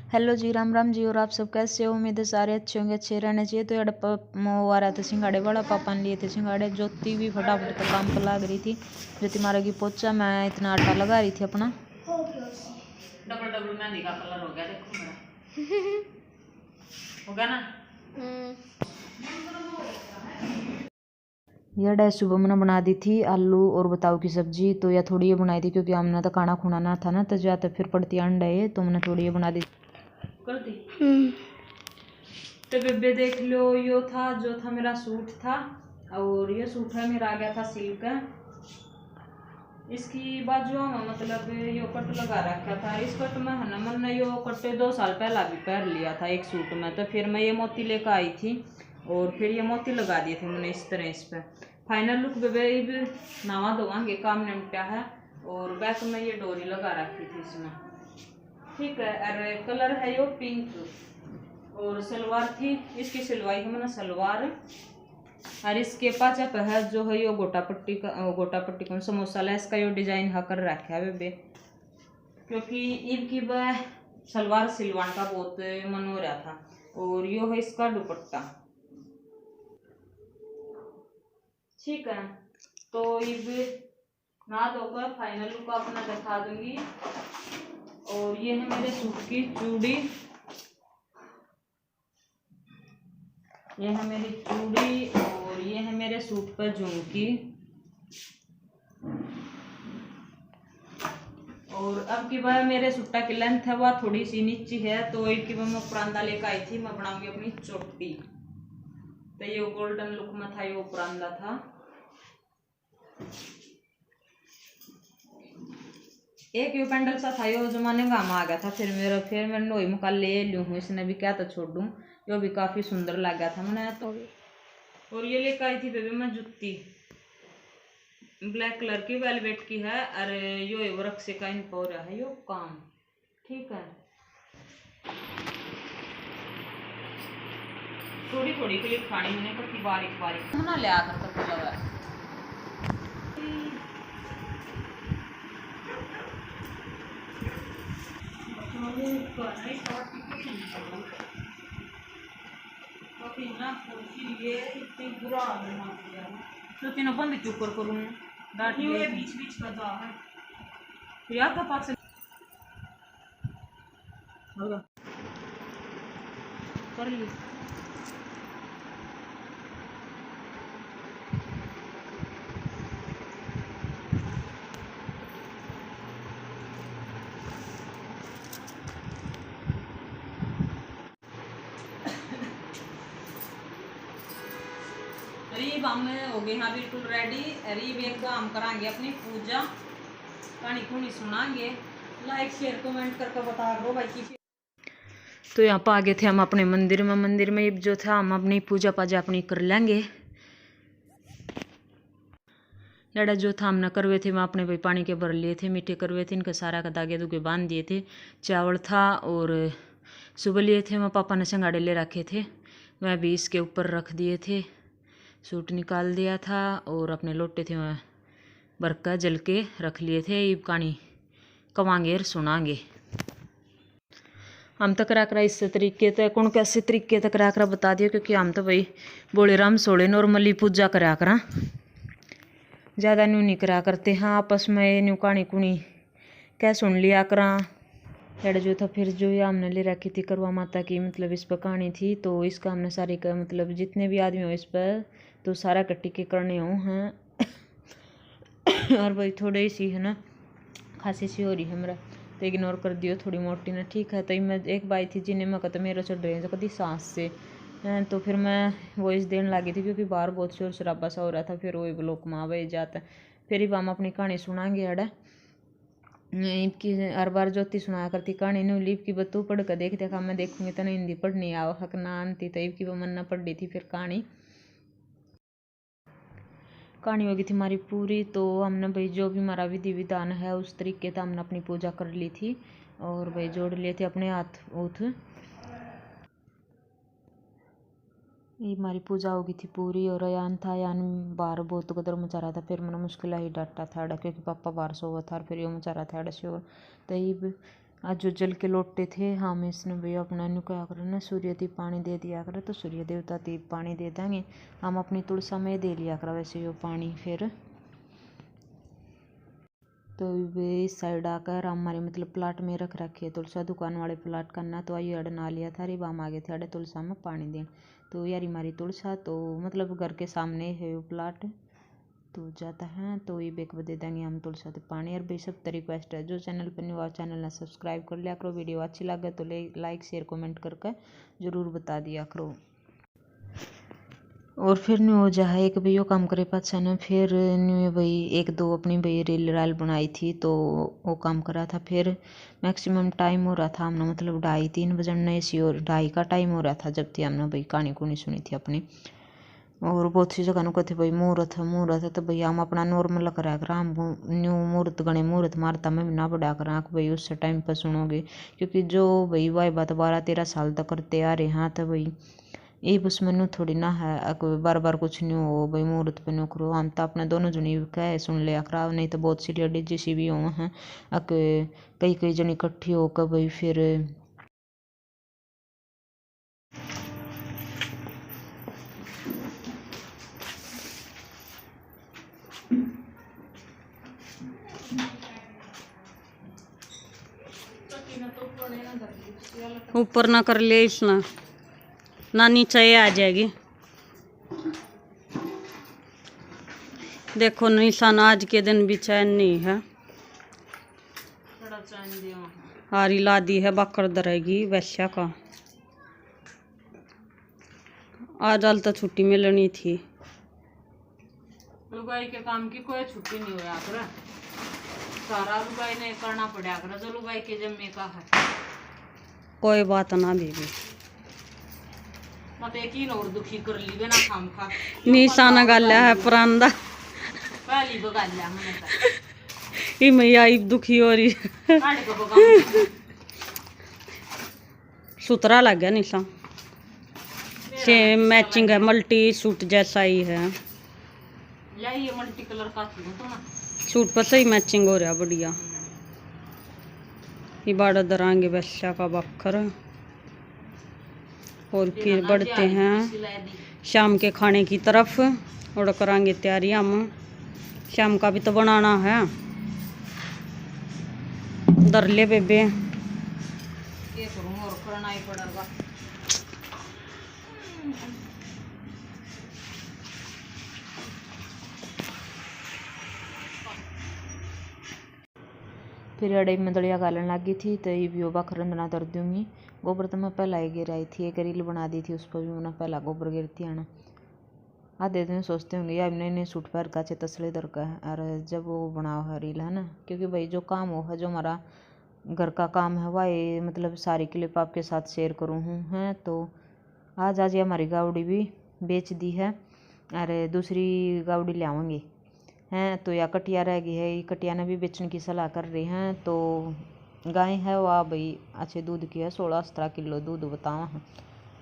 Hello जी, राम राम जी। और आप सब कैसे हो? उम्मीद है सारे अच्छे होंगे, अच्छे रहने चाहिए। तो यार वो आ रहा था सिंगाड़े वाला, पापा ने लिए थे सिंगाड़े। ज्योति भी फटाफट का काम पर लग रही थी। ज्योति मारा की पोचा, मैं इतना आटा लगा रही थी अपना। डबल डबल मेहंदी का कलर हो गया, देखो मेरा हो गया ना। यह सुबह मैंने बना दी थी आलू और बताओ की सब्जी। तो यह थोड़ी ये बनाई थी क्योंकि हमने तो खाना खुना ना था ना, तो या तो फिर पड़ती अंडा है, तो मैंने थोड़ी ये बना दी कर दी। तो बेबे देख लो, यो था जो था मेरा सूट था, और ये सूट है मेरा आ गया था सिल्क का। इसकी बाजुआ में मतलब यो कट लगा रखा था। इस कट में है ना, मैंने यो कट 2 साल पहला भी पहन लिया था एक सूट में। तो फिर मैं ये मोती लेकर आई थी और फिर ये मोती लगा दिए थे मैंने इस तरह इस पर। फाइनल लुक बेबे नवा धोवांगे, काम निपटा है। और बैक में ये डोरी लगा रखी थी इसमें, ठीक है। अरे कलर है यो पिंक। और सलवार थी, इसकी सिलवाई है मैंने सलवार। और इसके पास है जो है यो गोटा पट्टी कौन समोसा लेस का यो डिजाइन है कर रखा है बेबे, क्योंकि इनकी वह सलवार सिलवान का बहुत मन हो रहा था। और यो है इसका दुपट्टा, ठीक है। तो इब ना धोकर फाइनल लुक अपना दिखा दूंगी। और ये है मेरे सूट की चूड़ी, ये है मेरी चूड़ी, और ये है मेरे सूट पर झुमकी। और अब की बार मेरे सूटा की लेंथ है वह थोड़ी सी नीची है, तो एक की बार मैं परांदा लेकर आई थी, मैं बनाऊंगी अपनी चोटी। तो ये गोल्डन लुक में था, ये परांदा था। एक यो पेंडल सा था, यो जमाने का आ गया था। फिर मैं नोई मुका ले लूँ, इसने भी क्या तो छोड़ दूँ। यो भी काफी सुंदर लग गया था मैंने तो। और ये लेकर आई थी बेबी मैं जुत्ती, ब्लैक कलर की वेलवेट की है। अरे यो वर्क से का इन हो रहा है यो काम, ठीक है। थोड़ी थोड़ी क्लिप खानी मैंने कभी बारीक बारीक ना ले आकर कब लगा। तो तीनों बंद क्यों कर करूँ, डांट ये बीच बीच का जा है यार का पास होगा कर ली। रीब हम हो गए हाँ बिल्कुल रेडी। रीब एक हम कराएंगे अपनी पूजा, कहानी खुनी सुनाएंगे। लाइक शेयर कमेंट करके बता दो भाई की। तो यहाँ पर आगे थे हम अपने मंदिर में। मंदिर में जो था हम अपनी पूजा पाजा अपनी कर लेंगे। लड़ा जो था हमने करवे थे, मैं अपने भाई पानी के भर लिए थे, मीठे करवे थे, इनका सारा का दागे दुगे बांध दिए थे। चावल था और सुबह लिए थे मैं पापा ने संगाड़े ले रखे थे, मैं भी इसके ऊपर रख दिए थे। सूट निकाल दिया था और अपने लोटे थे मैं बरका जल के रख लिए थे। ये कहानी कवांगे और सुनांगे हम। तक करा इस तरीके तक कौन कैसे तरीके तक करा बता दिया, क्योंकि हम तो भाई बोले राम सोले नॉर्मली पूजा करा करा, ज़्यादा न्यू नहीं करा करते। हाँ आपस में न्यू कहानी कुणी क्या सुन लिया करा। लड़ जो था फिर जो ये हमने ले रखी थी करवा माता की, मतलब इस पर कहानी थी। तो इसका हमने सारे का मतलब जितने भी आदमी हो इस पर तो सारा कट्टी के करने हो हैं। और भाई थोड़ी सी है ना खांसी सी हो रही है मेरा, तो इग्नोर कर दियो थोड़ी मोटी ना, ठीक है। तो मैं एक बाई थी जिन्हें मैं कहता मेरा चढ़ रही कभी सांस से, तो फिर मैं वॉइस देने लगी थी क्योंकि बाहर बहुत शोर शराबा सा हो रहा था। फिर वही ब्लॉक माँ वही जाता फिर ही हम अपनी कहानी सुनाएंगे। अड़ा की हर बार ज्योति सुनाया करती कहानी नु लीप की बतू पढ़ कर देख देखा, मैं देखूंगी तो हिंदी पढ़नी आओ हक ना आनती, तो की वो मन ना पढ़ रही थी। फिर कहानी हो गई थी हमारी पूरी। तो हमने भाई जो भी हमारा विधि विधान है उस तरीके से हमने अपनी पूजा कर ली थी और भाई जोड़ लिए थे अपने हाथ उथ। ये हमारी पूजा हो गई थी पूरी। और अयान था, अयान बाहर बहुत कदर मचा रहा था। फिर मैंने मुश्किल ही डांटा था क्योंकि पापा बाहर सो हुआ था और फिर ये मचा रहा था से। और तो ये आज जो जल के लोटे थे हम इसने भैया अपना नु क्या करे ना सूर्य देव पानी दे दिया करे, तो सूर्य देवता देव पानी दे देंगे, हम अपनी तुलसा में दे लिया करा वैसे यो पानी। फिर तो वे इस साइड आकर हमारे मतलब प्लाट में रख रखी है तुलसा, दुकान वाले प्लाट करना, तो आइए अड़ ना लिया था रे हम आगे थे अड़े तुलसा में पानी दें। तो यार हमारी तुलसा तो मतलब घर के सामने है वो प्लाट, तो जाता है तो ये बेक दे देंगे हम तुलसा तो पानी। और भाई सब रिक्वेस्ट है जो चैनल पर नहीं चैनल ने सब्सक्राइब कर लिया करो, वीडियो अच्छी लगे तो लाइक शेयर कमेंट करके ज़रूर बता दिया करो। और फिर न्यू हो जाए एक भाई काम करे पाछा ना, फिर न्यू भाई एक दो अपनी भाई रील राल बनाई थी तो वो काम करा था। फिर मैक्सिमम टाइम हो रहा था हमने मतलब 2:30-3 बजने ऐसी और 2:30 का टाइम हो रहा था जब थी हमने भाई कहानी कुनी सुनी थी अपनी। और बहुत सी जगह कहते भाई मुहूर्त है तो भैया हम अपना नॉर्मल करा कर हम न्यू मुहूर्त गणे मुहूर्त मारता में ना बढ़ा कर आँख भाई उससे टाइम पर सुनोगे, क्योंकि जो भाई वाई बात 12-13 साल तक करते आ रहे हैं तो भाई ये बस मैनू थोड़ी ना है बार बार कुछ नहीं हो भाई मुहूर्त पे नो करो, हम तो अपने दोनों जनी कह सुन लिया खराब। नहीं तो बहुत सी लेडीज जैसी भी हो हैं कई कई जनी इकट्ठी होकर भाई फिर ऊपर ना कर ले इसना ना नीचे आ जाएगी। देखो निशान आज के दिन भी चैन नहीं है, हारी लादी है बकर दरेगी वैश्या का। आज आल तो छुट्टी मिलनी थी, लुगाई के काम की कोई छुट्टी नहीं हुआ कर, सारा लुगाई ने करना पड़ा कर जो लुगाई के जम्मे का है। कोई बात ना बीबी मत एक ही और दुखी कर ली ना खाम खा निशाना गाल्या है परांदा पहली बगाल्या हमने तो ई मैया ई दुखी हो रही काट को बगा सुतरा लग गया निशा सेम मैचिंग है, मल्टी सूट जैसा ही है या ये मल्टी कलर का थी तो ना सूट पर सही मैचिंग हो रहा बढ़िया। ये बाड़ा दरांगे वैश्या का बखर। और फिर बढ़ते हैं शाम के खाने की तरफ और करांगे तैयारी हम, शाम का भी तो बनाना है। दर ले बेबे ये करूँ और करना ही पड़ेगा। फिर अड़े में दलिया गालन लगी थी तो ये भी योबा खरंदना दर दूंगी। गोबर तो मैं पहला ही गिराई थी, एक रील बना दी थी उस पर भी मैंने पहला गोबर गिरती आना। आधे दिन सोचते होंगे यार नए नए सूट पहन का तसले दर का है, और जब वो बनाओ है रील है ना, क्योंकि भाई जो काम हो है जो हमारा घर का काम है वह मतलब सारी क्लिप आपके साथ शेयर करूँ हूँ हैं। तो आज ये हमारी गावड़ी भी बेच दी है और दूसरी गावड़ी ले आवेंगे हैं। तो या कटिया रह गई है, ये कटिया ने भी बेचने की सलाह कर रही हैं। तो गाय है वह भाई अच्छे दूध की है, 16-17 किलो दूध बतावा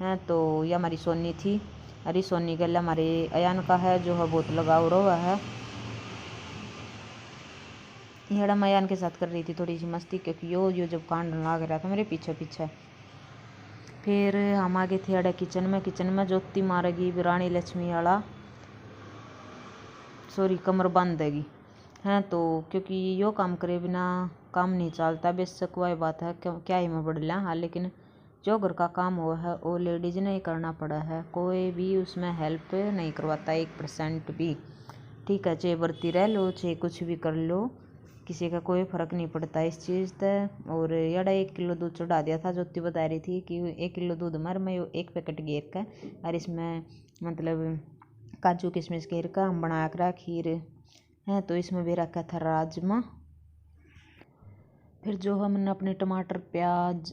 हैं। तो ये हमारी सोनी थी, अरे सोनी गल हमारे अयान का है जो है बहुत लगाव रहा है। ये मैं अयान के साथ कर रही थी थोड़ी सी मस्ती, क्योंकि यो जब कांड लाग रहा था मेरे पीछे पीछे। फिर हम आगे थे अड़े किचन में ज्योति मारेगी रानी लक्ष्मी वाला सॉरी कमर बांध देगी हैं। तो क्योंकि यो काम करे बिना काम नहीं चलता, बेशक वह बात है क्या ही मैं बढ़ लिया हाँ, लेकिन जो घर का काम हुआ है वो लेडीज ने ही करना पड़ा है, कोई भी उसमें हेल्प नहीं करवाता 1% भी। ठीक है, चाहे बरती रह लो चाहे कुछ भी कर लो, किसी का कोई फ़र्क नहीं पड़ता इस चीज़ से। और याडा 1 किलो दूध चढ़ा दिया था, ज्योति बता रही थी कि 1 किलो दूध मार मैं 1 पैकेट घेर का और इसमें मतलब काजू किशमिश घेर का हम बना कर खीर है। तो इसमें भी रखा था राजमा। फिर जो हमने अपने टमाटर प्याज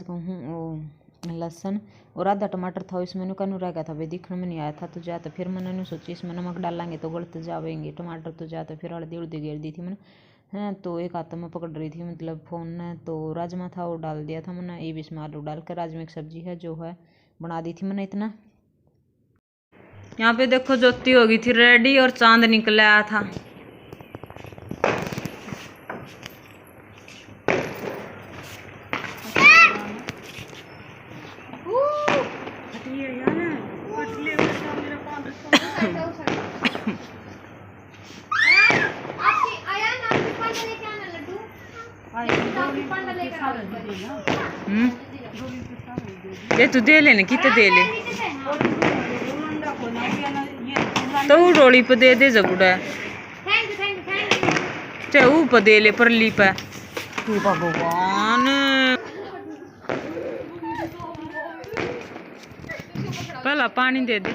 कहूँ लहसुन और आधा टमाटर था इसमें नुकानू रह गया था भाई, दिखने में नहीं आया था। तो जाता फिर मैंने सोची इसमें नमक डालेंगे तो गलत जावेंगे टमाटर, तो जाता फिर हल्दी घेर दी थी मैंने हैं। तो एक हाथ में पकड़ रही थी मतलब फ़ोन ने, तो राजमा था वो डाल दिया था मैंने, ये भी इसमें आलू डाल कर राजमा की सब्जी है जो है बना दी थी मैंने इतना। यहाँ पे देखो ज्योति हो गई थी रेडी और चांद निकल आया था। ये तू दे लेने की तो दे ले तो वो रोली पे दे जबूड़ा चाहे वो पे दे ले परली पे तू भगवान पहला पानी दे दे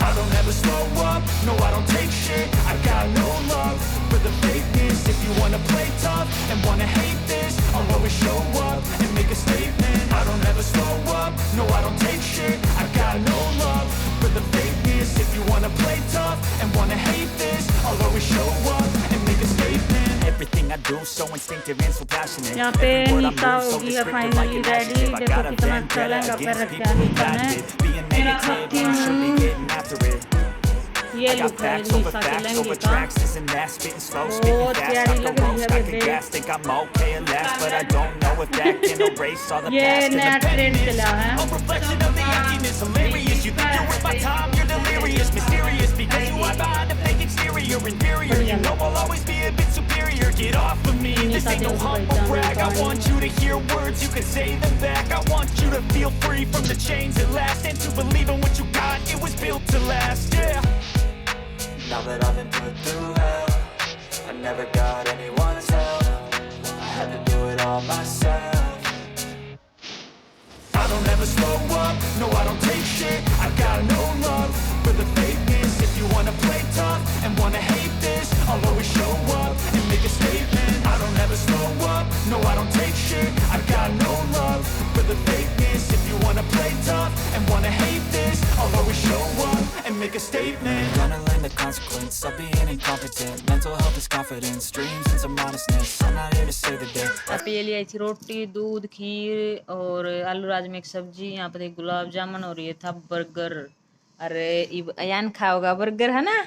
I don't ever slow up, no I don't take shit. I got no love for the fakeness. If you wanna play tough and wanna hate this, I'll always show up and make a statement. I don't ever slow up, no I don't take shit. I got no love for the fakeness. If you wanna play tough and wanna hate this, I'll always show up and make a statement. Everything I do so instinctive and so passionate. यहाँ पे नीता होगी है finally ready. देखो कितना अच्छा लहंगा पहन रखा है नीता ने। मेरा खत्ती हूँ ये लुक है नीता के लहंगे का बहुत प्यारी लग रही है बेबे। ये नया ट्रेंड चला है। Get off of me, this ain't no humble brag. I want you to hear words, you can say them back. I want you to feel free from the chains at last, and to believe in what you got, it was built to last, yeah. Now that I've been put through hell, I never got anyone's help, I had to do it all myself. I don't ever slow up, no I don't take shit. I got no love for the fakeness. If you wanna play tough and wanna hate this, I'll always show up and make a statement. I don't ever slow up, no I don't take shit. I got no love for the fakeness. If you wanna play tough and wanna hate this, I'll always show up and make a statement. Gonna learn the consequence of being incompetent. Mental health is confidence, dreams and some honestness. I'm not here to save the day. आप ये ले आई थी रोटी दूध खीर और आलू राजमा की सब्जी। यहाँ पर गुलाब जामुन और ये था बर्गर। अरे अयान खाओगा बर्गर है ना।